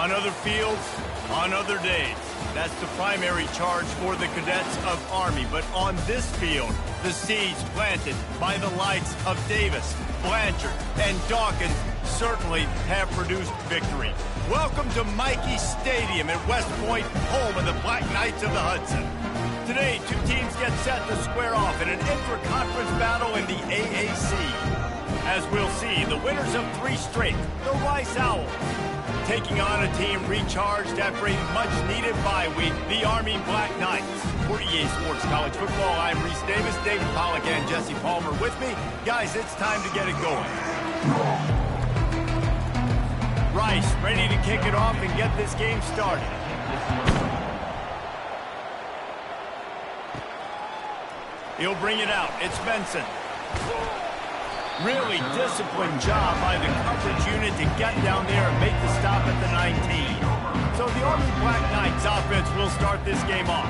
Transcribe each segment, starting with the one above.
On other fields, on other days. That's the primary charge for the cadets of Army. But on this field, the seeds planted by the likes of Davis, Blanchard, and Dawkins certainly have produced victory. Welcome to Michie Stadium at West Point, home of the Black Knights of the Hudson. Today, two teams get set to square off in an intra-conference battle in the AAC. As we'll see, the winners of 3 straight, the Rice Owls, taking on a team recharged after a much-needed bye week, the Army Black Knights. For EA Sports College Football, I'm Reese Davis, David Pollack, and Jesse Palmer with me. Guys, it's time to get it going. Rice ready to kick it off and get this game started. He'll bring it out. It's Benson. Really disciplined job by the coverage unit to get down there and make the stop at the 19. So the Army Black Knights offense will start this game off.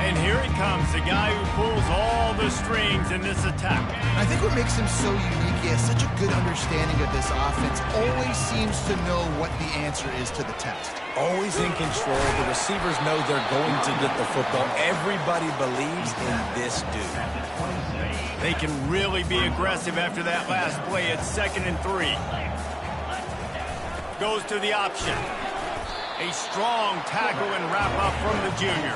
And here he comes, the guy who pulls all the strings in this attack. I think what makes him so unique, he has such a good understanding of this offense, always seems to know what the answer is to the test. Always in control. The receivers know they're going to get the football. Everybody believes in this dude. They can really be aggressive after that last play. It's 2nd and 3. Goes to the option. A strong tackle and wrap up from the junior.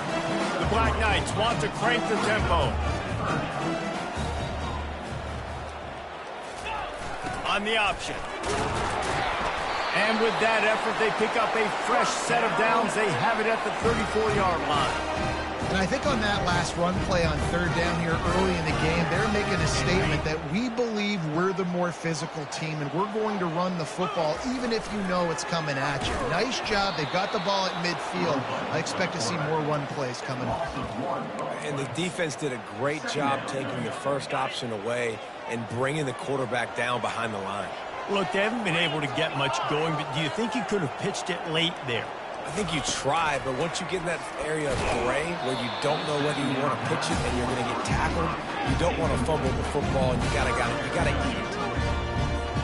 The Black Knights want to crank the tempo. On the option. And with that effort, they pick up a fresh set of downs. They have it at the 34-yard line. And I think on that last run play on 3rd down here early in the game, they're making a statement that we believe we're the more physical team and we're going to run the football even if you know it's coming at you. Nice job. They've got the ball at midfield. I expect to see more run plays coming up. And the defense did a great job taking the first option away and bringing the quarterback down behind the line. Look, they haven't been able to get much going, but do you think you could have pitched it late there? I think you try, but once you get in that area of gray where you don't know whether you want to pitch it and you're going to get tackled, you don't want to fumble the football, and you gotta eat it.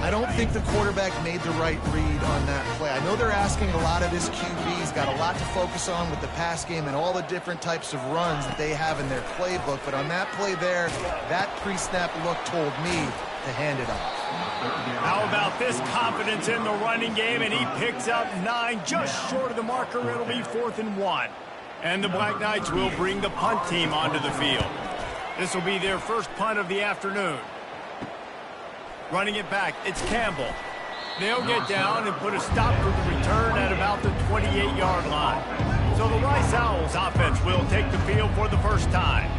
I don't think the quarterback made the right read on that play. I know they're asking a lot of this QB. He's got a lot to focus on with the pass game and all the different types of runs that they have in their playbook, but on that play there, that pre-snap look told me to hand it off. How about this confidence in the running game, and he picks up 9, just short of the marker. It'll be 4th and 1. And the Black Knights will bring the punt team onto the field. This will be their first punt of the afternoon. Running it back, it's Campbell. They'll get down and put a stop to the return at about the 28-yard line. So the Rice Owls offense will take the field for the first time.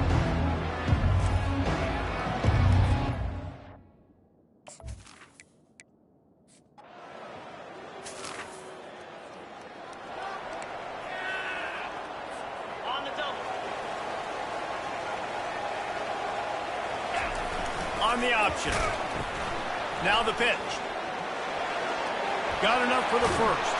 On the option. Now the pitch. Got enough for the first.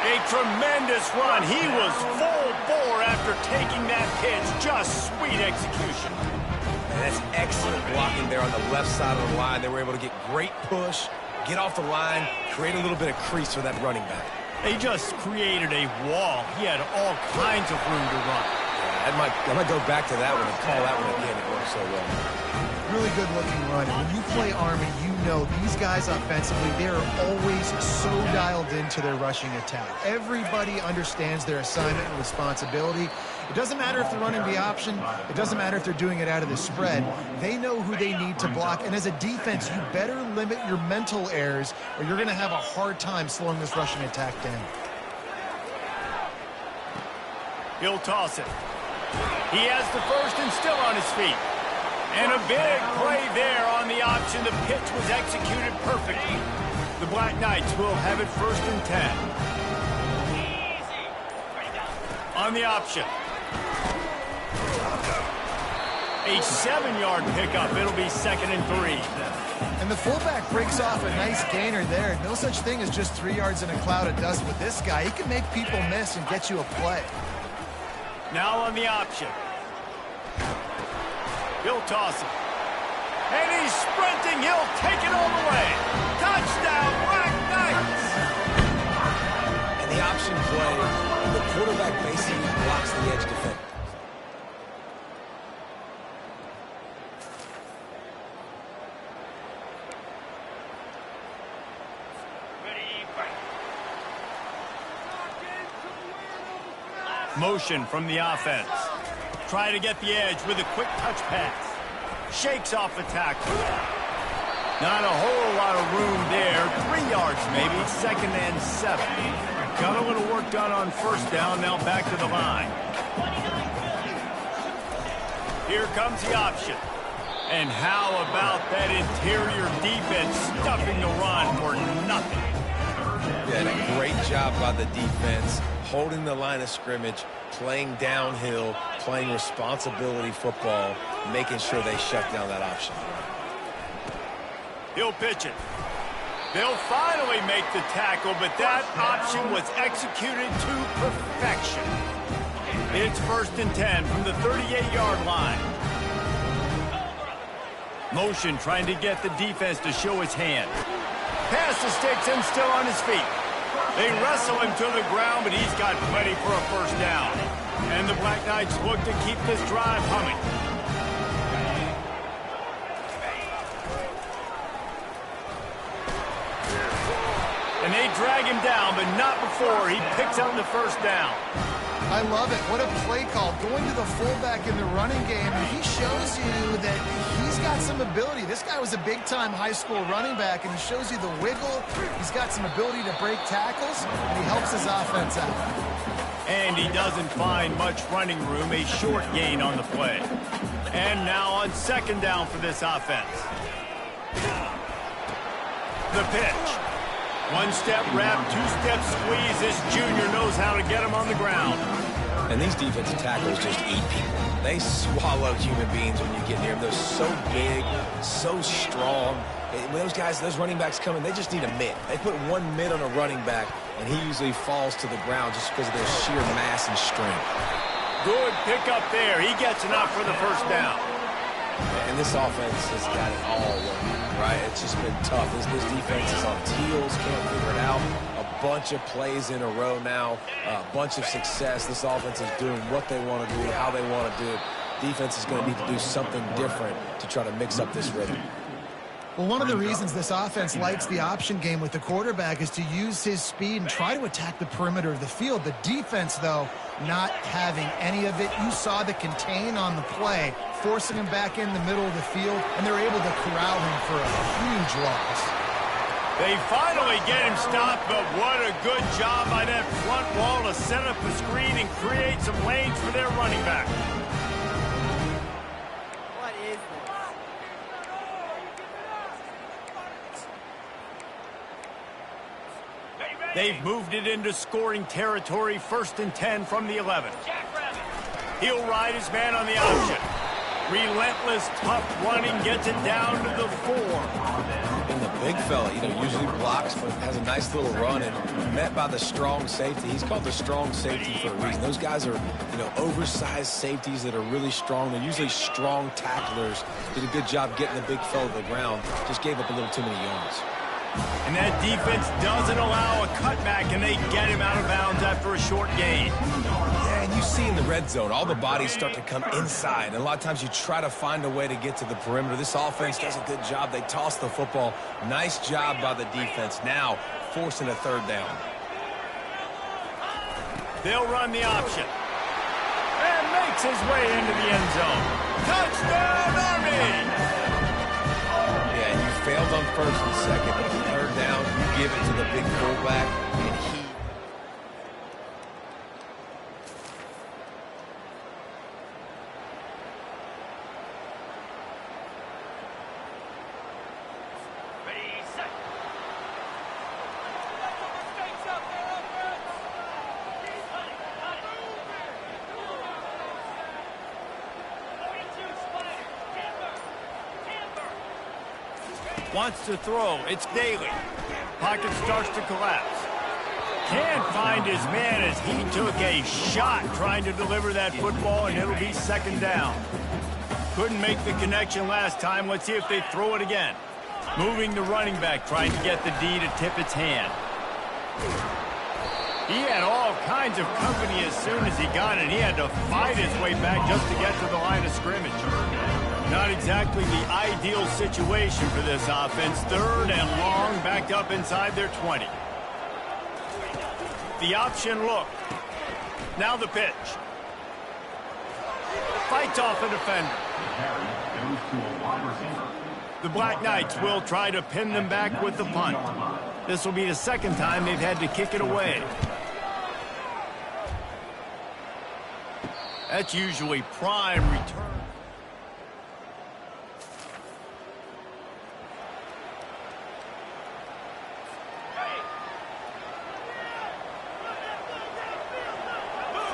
A tremendous run. He was full bore after taking that pitch. Just sweet execution. And that's excellent blocking there on the left side of the line. They were able to get great push, get off the line, create a little bit of crease for that running back. They just created a wall. He had all kinds of room to run. I might go back to that one and call that one again. It worked so well. Really good looking run. And when you play Army, you know these guys offensively, they're always so dialed into their rushing attack. Everybody understands their assignment and responsibility. It doesn't matter if they're running the option. It doesn't matter if they're doing it out of the spread. They know who they need to block. And as a defense, you better limit your mental errors or you're going to have a hard time slowing this rushing attack down. He'll toss it. He has the first and still on his feet. And a big play there on the option. The pitch was executed perfectly. The Black Knights will have it 1st and 10. On the option. A 7-yard pickup. It'll be 2nd and 3. And the fullback breaks off a nice gainer there. No such thing as just 3 yards in a cloud of dust with this guy. He can make people miss and get you a play. Now on the option. He'll toss it. And he's sprinting. He'll take it all the way. Touchdown, Black Knights! motion play. The quarterback basically blocks the edge defender. Motion from the offense. Try to get the edge with a quick touch pass. Shakes off the tackle. Not a whole lot of room there. 3 yards maybe. 2nd and 7. Got a little work done on 1st down. Now back to the line. Here comes the option. And how about that interior defense stuffing the run for nothing? Yeah, a great job by the defense, holding the line of scrimmage, playing downhill, playing responsibility football, making sure they shut down that option. He'll pitch it. They'll finally make the tackle, but that option was executed to perfection. It's 1st and 10 from the 38-yard line. Motion trying to get the defense to show his hand. Pass the sticks and still on his feet. They wrestle him to the ground, but he's got plenty for a 1st down. And the Black Knights look to keep this drive humming. And they drag him down, but not before he picks up the 1st down. I love it. What a play call. Going to the fullback in the running game, and he shows you that he's got some ability. This guy was a big-time high school running back, and he shows you the wiggle. He's got some ability to break tackles, and he helps his offense out. And he doesn't find much running room, a short gain on the play. And now on 2nd down for this offense. The pitch. 1-step wrap, 2-step squeeze. This junior knows how to get him on the ground. And these defensive tackles just eat people. They swallow human beings when you get near them. They're so big, so strong. When those guys, those running backs come in, they just need a mid. They put 1 mid on a running back, and he usually falls to the ground just because of their sheer mass and strength. Good pick up there. He gets enough for the 1st down. And this offense has got it all working, right? It's just been tough. This defense is on teals, can't figure it out. A bunch of plays in a row now, a bunch of success. This offense is doing what they want to do, how they want to do it. Defense is going to need to do something different to try to mix up this rhythm. Well, one of the reasons this offense likes the option game with the quarterback is to use his speed and try to attack the perimeter of the field. The defense, though, not having any of it. You saw the contain on the play, forcing him back in the middle of the field, and they're able to corral him for a huge loss. They finally get him stopped, but what a good job by that front wall to set up the screen and create some lanes for their running back. What is this? They've moved it into scoring territory, 1st and 10 from the 11. He'll ride his man on the option. Relentless, tough running, gets it down to the 4. And the big fella, usually blocks, but has a nice little run, and met by the strong safety. He's called the strong safety for a reason. Those guys are, oversized safeties that are really strong. They're usually strong tacklers. Did a good job getting the big fella to the ground. Just gave up a little too many yards. And that defense doesn't allow a cutback, and they get him out of bounds after a short gain. Yeah, and you see in the red zone, all the bodies start to come inside. And a lot of times you try to find a way to get to the perimeter. This offense does a good job. They toss the football. Nice job by the defense. Now forcing a 3rd down. They'll run the option. And makes his way into the end zone. Touchdown, Army! Failed on 1st and 2nd, but 3rd down, you give it to the big fullback, and he... Ready, set. Wants to throw. It's Daly. Pocket starts to collapse. Can't find his man as he took a shot trying to deliver that football, and it'll be 2nd down. Couldn't make the connection last time. Let's see if they throw it again. Moving the running back, trying to get the D to tip its hand. He had all kinds of company as soon as he got it. He had to fight his way back just to get to the line of scrimmage. Not exactly the ideal situation for this offense. 3rd and long, backed up inside their 20. The option look. Now the pitch. Fights off a defender. The Black Knights will try to pin them back with the punt. This will be the 2nd time they've had to kick it away. That's usually prime return.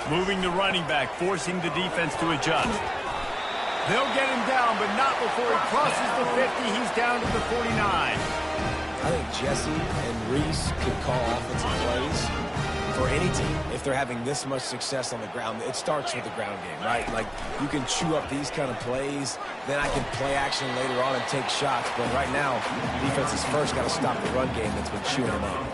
Moving the running back, forcing the defense to adjust. They'll get him down, but not before he crosses the 50. He's down to the 49. I think Jesse and Reese could call offensive plays for any team if they're having this much success on the ground. It starts with the ground game, right? Like, you can chew up these kind of plays, then I can play action later on and take shots. But right now, defense has first got to stop the run game that's been chewing them up.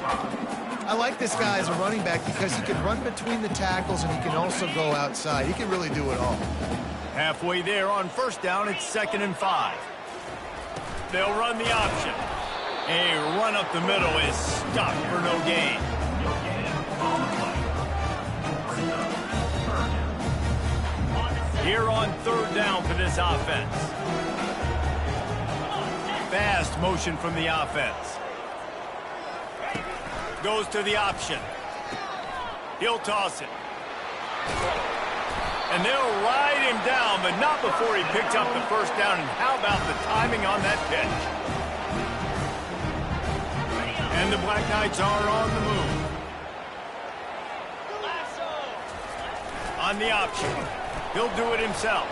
I like this guy as a running back because he can run between the tackles and he can also go outside. He can really do it all. Halfway there on 1st down, it's 2nd and 5. They'll run the option. A run up the middle is stopped for no gain. Here on 3rd down for this offense. Fast motion from the offense. Goes to the option. He'll toss it. And they'll ride him down, but not before he picks up the 1st down. And how about the timing on that pitch? And the Black Knights are on the move. On the option. He'll do it himself.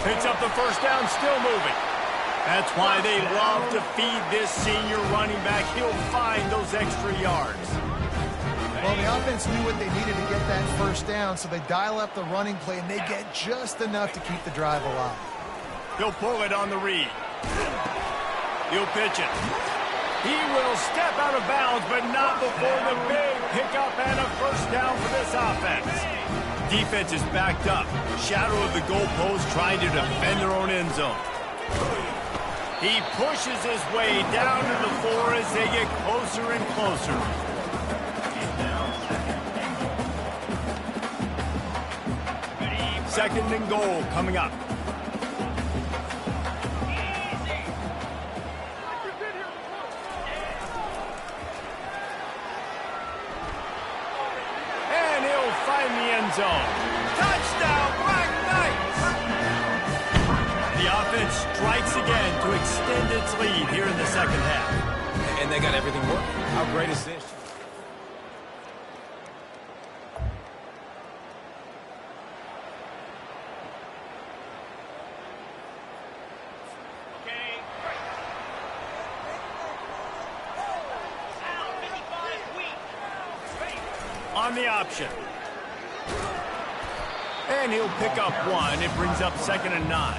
Picks up the 1st down, still moving. That's why they love to feed this senior running back. He'll find those extra yards. Well, the offense knew what they needed to get that 1st down, so they dial up the running play, and they get just enough to keep the drive alive. He'll pull it on the read. He'll pitch it. He will step out of bounds, but not before the big pickup and a 1st down for this offense. Defense is backed up. Shadow of the goalpost, trying to defend their own end zone. He pushes his way down to the 4 as they get closer and closer. 2nd and goal coming up. And he'll find the end zone. Touchdown, Black Knights! The offense strikes again to extend its lead here in the 2nd half. And they got everything working. How great is this? On the option. And he'll pick up 1. It brings up 2nd and 9.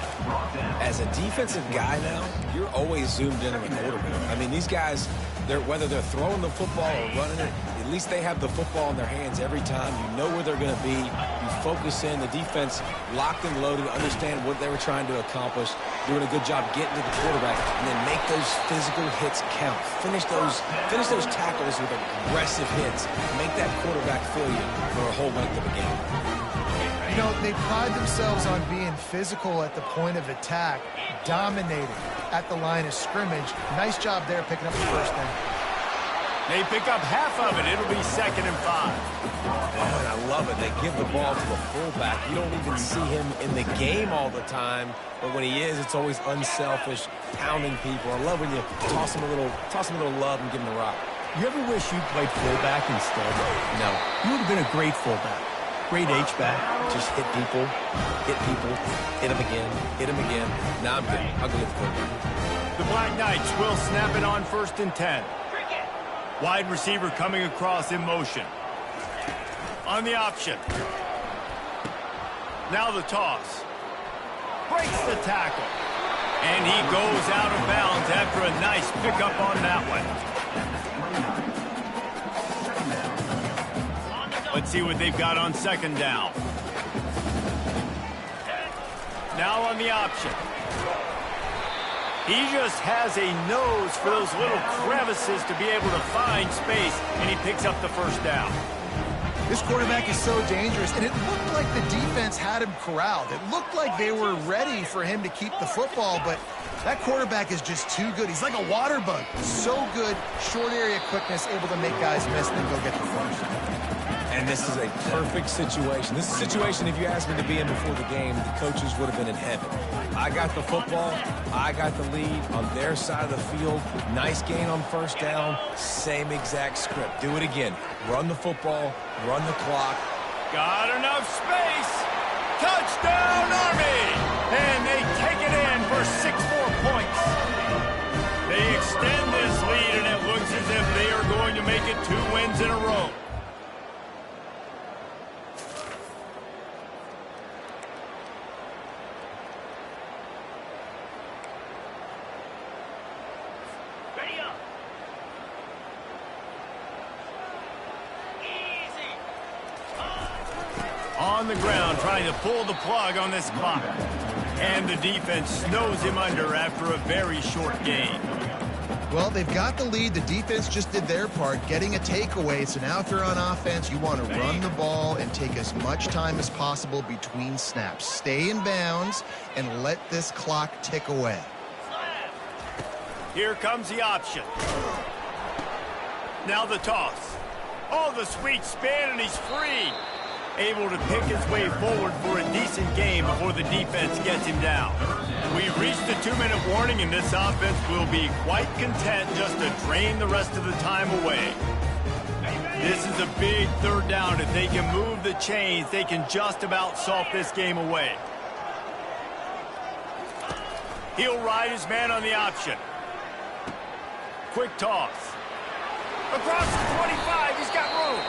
As a defensive guy now, you're always zoomed in on the quarterback. I mean, these guys, whether they're throwing the football or running it, at least they have the football in their hands every time. You know where they're going to be. You focus in. The defense locked and loaded, understand what they were trying to accomplish, doing a good job getting to the quarterback, and then make those physical hits count. Finish those tackles with aggressive hits. Make that quarterback feel you for a whole length of a game. You know, they pride themselves on being physical at the point of attack, dominating at the line of scrimmage. Nice job there picking up the 1st down. They pick up half of it. It'll be 2nd and 5. Oh, and I love it. They give the ball to the fullback. You don't even see him in the game all the time, but when he is, it's always unselfish, pounding people. I love when you toss him a little love and give him a rock. You ever wish you played fullback instead? No. You would have been a great fullback. Great H-back. Just hit people, hit them again. Now I'm good. I'll go with the quarterback. The Black Knights will snap it on 1st and 10. Wide receiver coming across in motion. On the option. Now the toss. Breaks the tackle. And he goes out of bounds after a nice pickup on that one. Let's see what they've got on second down. Now on the option. He just has a nose for those little crevices to be able to find space, and he picks up the first down. This quarterback is so dangerous, and it looked like the defense had him corralled. It looked like they were ready for him to keep the football, but that quarterback is just too good. He's like a water bug. So good, short area quickness, able to make guys miss and then go get the first. And this is a perfect situation. This is a situation, if you asked me to be in before the game, the coaches would have been in heaven. I got the football. I got the lead on their side of the field. Nice gain on first down. Same exact script. Do it again. Run the football. Run the clock. Got enough space. Touchdown, Army! And they take it in for 6 more points. They extend this lead, and it looks as if they are going to make it 2 wins in a row. Ready up. Easy. On the ground, trying to pull the plug on this clock. And the defense snows him under after a very short gain. Well, they've got the lead. The defense just did their part, getting a takeaway. So now if you're on offense, you want to run the ball and take as much time as possible between snaps. Stay in bounds and let this clock tick away. Here comes the option. Now the toss. Oh, the sweet spin, and he's free. Able to pick his way forward for a decent game before the defense gets him down. We've reached the 2-minute warning, and this offense will be quite content just to drain the rest of the time away. This is a big third down. If they can move the chains, they can just about salt this game away. He'll ride his man on the option. Quick toss. Across the 25, he's got room.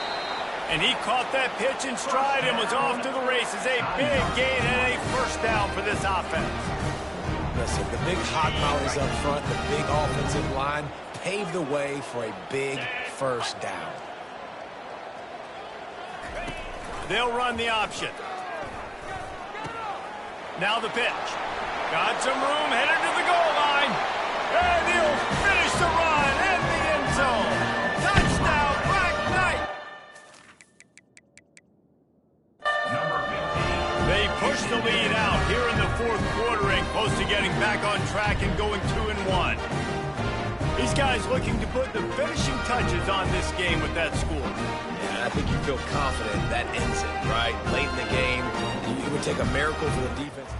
And he caught that pitch in stride and was off to the races. A big gain and a first down for this offense. Listen, the big hot mouths up front, the big offensive line paved the way for a big first down. They'll run the option. Now the pitch. Got some room, headed to the goal line. And he'll finish the run in the end zone. Touchdown, Black Knight. They push the lead out here in the fourth quarter and close to getting back on track and going 2-1. These guys looking to put the finishing touches on this game with that score. Yeah, I think you feel confident that ends it, right? Late in the game, it would take a miracle for the defense.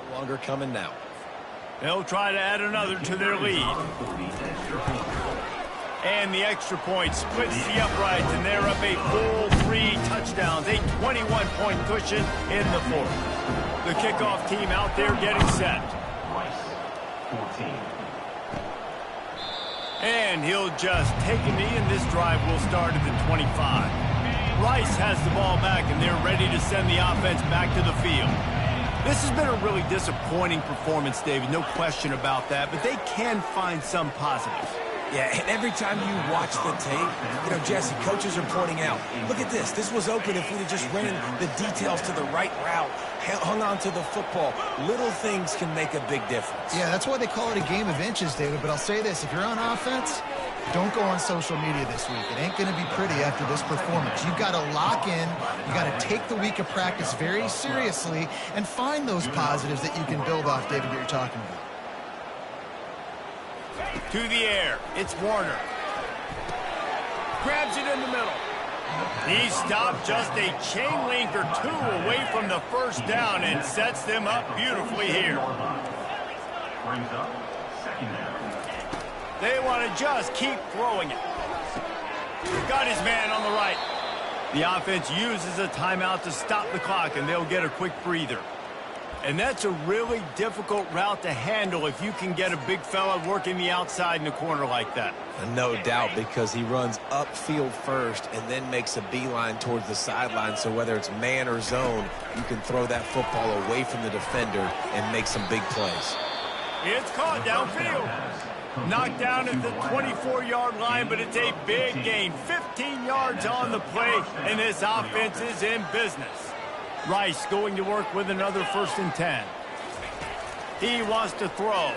No longer coming now. They'll try to add another to their lead. And the extra point splits the uprights, and they're up a full 3 touchdowns, a 21-point cushion in the fourth. The kickoff team out there getting set. And he'll just take a knee, and this drive will start at the 25. Rice has the ball back, and they're ready to send the offense back to the field. This has been a really disappointing performance, David, no question about that, but they can find some positives. Yeah, and every time you watch the tape, Jesse, coaches are pointing out, look at this. This was open if we'd have just ran the details to the right route, hung on to the football. Little things can make a big difference. Yeah, that's why they call it a game of inches, David. But I'll say this, if you're on offense, don't go on social media this week. It ain't going to be pretty after this performance. You've got to lock in. You got to take the week of practice very seriously and find those positives that you can build off, David, that you're talking about. To the air, it's Warner. Grabs it in the middle. He stopped just a chain link or 2 away from the first down and sets them up beautifully here. They want to just keep throwing it. Got his man on the right. The offense uses a timeout to stop the clock, and they'll get a quick breather. And that's a really difficult route to handle if you can get a big fella working the outside in the corner like that. No doubt, because he runs upfield first and then makes a beeline towards the sideline. So whether it's man or zone, you can throw that football away from the defender and make some big plays. It's caught downfield. Knocked down at the 24-yard line, but it's a big gain. 15 yards on the play, and this offense is in business. Rice going to work with another 1st and 10. He wants to throw.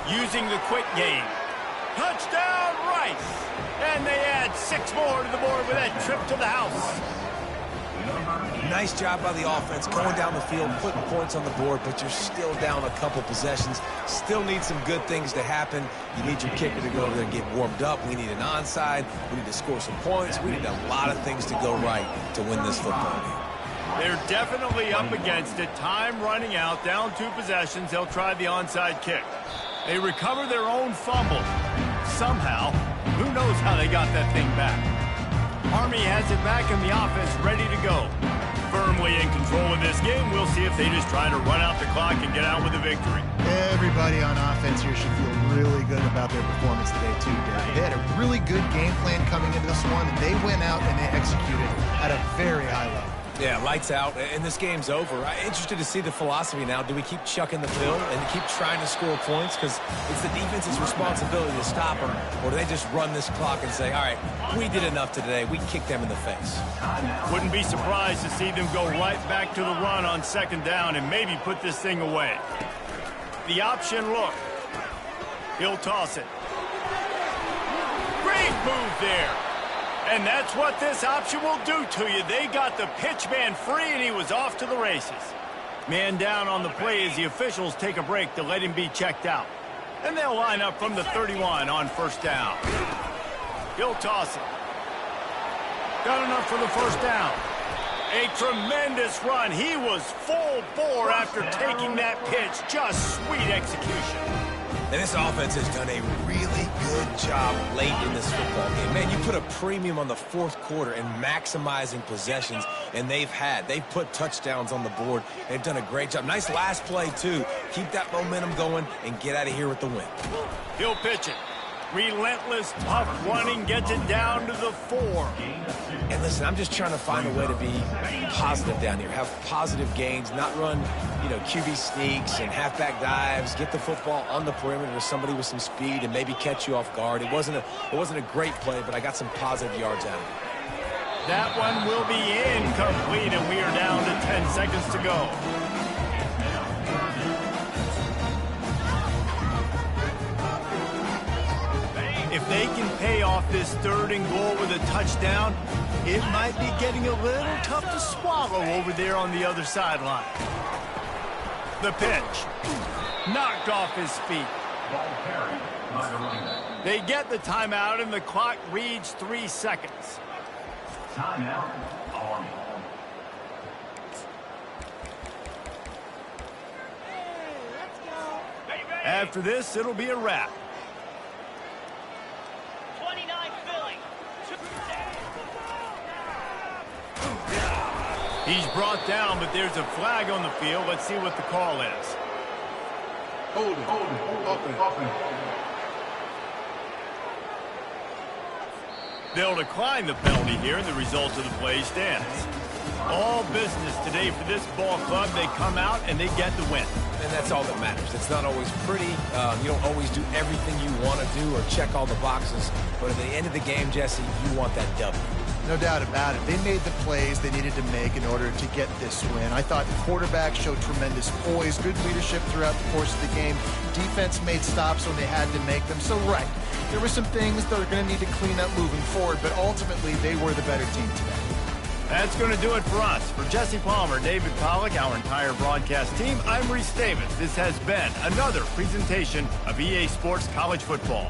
Using the quick game. Touchdown, Rice! And they add 6 more to the board with that trip to the house. Nice job by the offense going down the field, putting points on the board, but you're still down a couple possessions. Still need some good things to happen. You need your kicker to go over there and get warmed up. We need an onside. We need to score some points. We need a lot of things to go right to win this football game. They're definitely up against it. Time running out, down 2 possessions. They'll try the onside kick. They recover their own fumble. Somehow, who knows how they got that thing back. Army has it back and the offense ready to go. Firmly in control of this game. We'll see if they just try to run out the clock and get out with a victory. Everybody on offense here should feel really good about their performance today, too, Derek. They had a really good game plan coming into this one. They went out and they executed at a very high level. Yeah, lights out, and this game's over. I'm interested to see the philosophy now. Do we keep chucking the pill and keep trying to score points? Because it's the defense's responsibility to stop them. Or do they just run this clock and say, all right, we did enough today. We kicked them in the face. Wouldn't be surprised to see them go right back to the run on 2nd down and maybe put this thing away. The option look. He'll toss it. Great move there. And that's what this option will do to you. They got the pitch man free, and he was off to the races. Man down on the play as the officials take a break to let him be checked out. And they'll line up from the 31 on 1st down. He'll toss it. Got enough for the 1st down. A tremendous run. He was full bore after taking that pitch. Just sweet execution. And this offense has done a really good job late in this football game. Man, you put a premium on the 4th quarter and maximizing possessions, and they've put touchdowns on the board. They've done a great job. Nice last play, too. Keep that momentum going and get out of here with the win. He'll pitch it. Relentless, tough running, gets it down to the 4. And listen, I'm just trying to find a way to be positive down here. Have positive gains, not run, QB sneaks and halfback dives. Get the football on the perimeter to somebody with some speed and maybe catch you off guard. It wasn't a great play, but I got some positive yards out of it. That one will be incomplete, and we are down to 10 seconds to go. If they can pay off this 3rd and goal with a touchdown, it might be getting a little tough to swallow over there on the other sideline. The pitch. Knocked off his feet. They get the timeout, and the clock reads 3 seconds. Timeout. After this, it'll be a wrap. 29 Philly. He's brought down, but there's a flag on the field. Let's see what the call is. Hold it. Open. They'll decline the penalty here, and the result of the play stands. All business today for this ball club. They come out, and they get the win. And that's all that matters. It's not always pretty. You don't always do everything you want to do or check all the boxes. But at the end of the game, Jesse, you want that W. No doubt about it. They made the plays they needed to make in order to get this win. I thought the quarterback showed tremendous poise, good leadership throughout the course of the game. Defense made stops when they had to make them. So, right, there were some things that are going to need to clean up moving forward, but ultimately they were the better team today. That's going to do it for us. For Jesse Palmer, David Pollack, our entire broadcast team, I'm Reese Davis. This has been another presentation of EA Sports College Football.